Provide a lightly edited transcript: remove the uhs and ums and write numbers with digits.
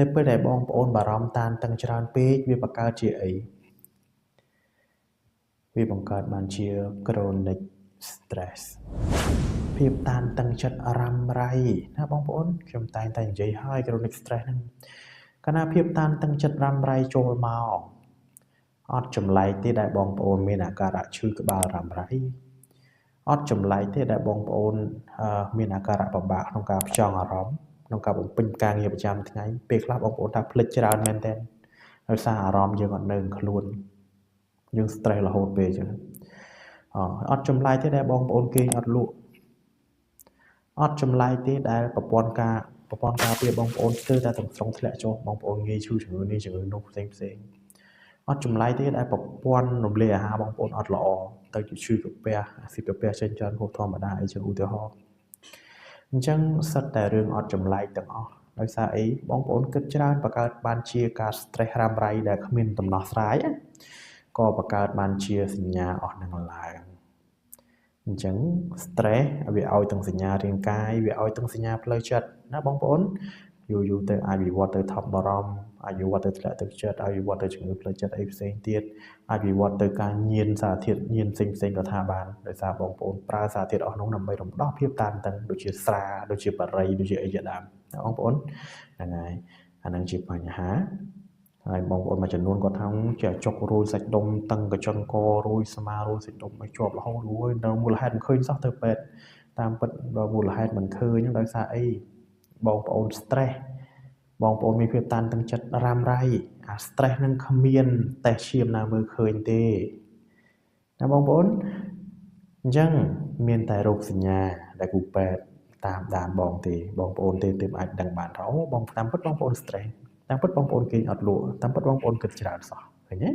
នៅពេលដែលបងប្អូនបារម្ភតានតឹងច្រើនពេកវាបង្កើតជាអីវាបង្កើតបានជា chronic stress ភាពតានតឹងចិត្តរ៉ាំរ៉ៃណាបងប្អូនខ្ញុំតែងតែនិយាយហើយ chronic stress ហ្នឹងកាលណាភាពតានតឹងចិត្តរ៉ាំរ៉ៃចូលមកអត់ចម្លែកទេដែលបងប្អូនមានអាការៈឈឺក្បាលរ៉ាំរ៉ៃអត់ចម្លែកទេដែលបងប្អូនមានអាការៈពិបាកក្នុងការផ្ចង់អារម្មណ៍ក្នុងការបំពេញការងារប្រចាំថ្ងៃពេលខ្លះបងប្អូនថាភ្លេចច្រើនមែនទែនដោយសារអារម្មណ៍យើងអត់នៅខ្លួនយើង stress រហូតពេកអញ្ចឹងអត់ចម្លែកទេដែលបងប្អូនគេងអត់លក់អត់ចម្លែកទេដែលប្រព័ន្ធការពារបងប្អូនស្ទើរតែទាំងស្រុងធ្លាក់ចុះបងប្អូនងាយឈឺជំងឺនេះជំងឺនោះផ្សេងអត់ចម្លែកទេដែលប្រព័ន្ធរំលាយអាហារបងប្អូនអត់ល្អទៅជាឈឺកាពះអាស៊ីតកាពះចេញច្រើនហូបធម្មតាអីចឹងឧទាហរណ៍អញ្ចឹងសិតតែរឿងអត់ចម្លែកទាំងអស់ដោយសារអីបងប្អូនគិតច្រើនបង្កើតបានជាការ stress រ៉ាំរ៉ៃដែលគ្មានដំណោះស្រាយក៏បង្កើតបានជាសញ្ញាអស់នឹងឡើងអញ្ចឹង stress វាឲ្យទាំងសញ្ញារាងកាយវាឲ្យទាំងសញ្ញាផ្លូវចិត្តណាបងប្អូនយូរទៅអាចវិវត្តទៅថប់បារម្ភអាចវិវត្តទៅធ្លាក់ទឹកចិត្តអាចវិវត្តទៅជំងឺផ្លូវចិត្តអីផ្សេងទៀតអាចវិវត្តទៅការញៀនសារធាតុញៀនផ្សេងក៏ថាបានដោយសារបងប្អូនប្រើសារធាតុអស់នោះដើម្បីរំដោះភាពតានតឹងដូចជាស្រាដូចជាបារីដូចជាអីជាដើមណាបងប្អូនហ្នឹងហើយអានឹងជាបញ្ហាហើយបងប្អូនមួយចំនួនគាត់ថាជាចុករួយសាច់ដុំតឹងកញ្ចឹងករួយស្មារួយសាច់ដុំឲ្យជាប់រហូតរួយនៅមូលហេតុមិនឃើញសោះទៅពេទ្យតាមពិតបើមូលហេតុមិនឃើញដោយសារអីបងប្អូន stress បងប្អូនមានភាពតានតឹងចិត្តរ៉ាំរ៉ៃអា stress នឹងគ្មានតេស្តឈាមណាមើលឃើញទេណាបងប្អូនអញ្ចឹងមានតែរោគសញ្ញាដែលគ្រូពេទ្យតាមដានបងទេបងប្អូនទេទើបអាចដឹងបានថាបងតាមពិតបងប្អូន stress តាមពិតបងប្អូនគេងអត់លក់តាមពិតបងប្អូនគិតច្រើនសោះឃើញទេ